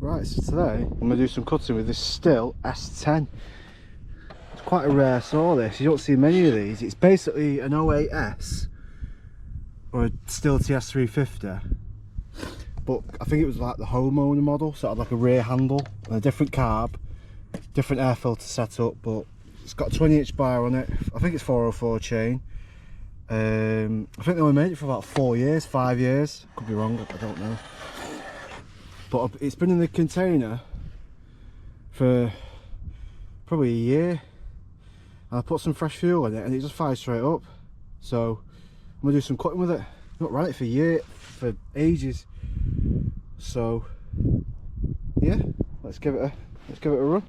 Right, so today I'm going to do some cutting with this Stihl S-10. It's quite a rare saw this, you don't see many of these. It's basically an 08S or a Stihl TS350, but I think it was like the homeowner model, so it had like a rear handle and a different carb, different air filter setup, but it's got a 20-inch bar on it. I think it's 404 chain. I think they only made it for about 4 years, 5 years, could be wrong, I don't know. But it's been in the container for probably a year, and I put some fresh fuel in it and it just fires straight up. So I'm gonna do some cutting with it. I've not ran it for ages. So yeah, let's give it a run.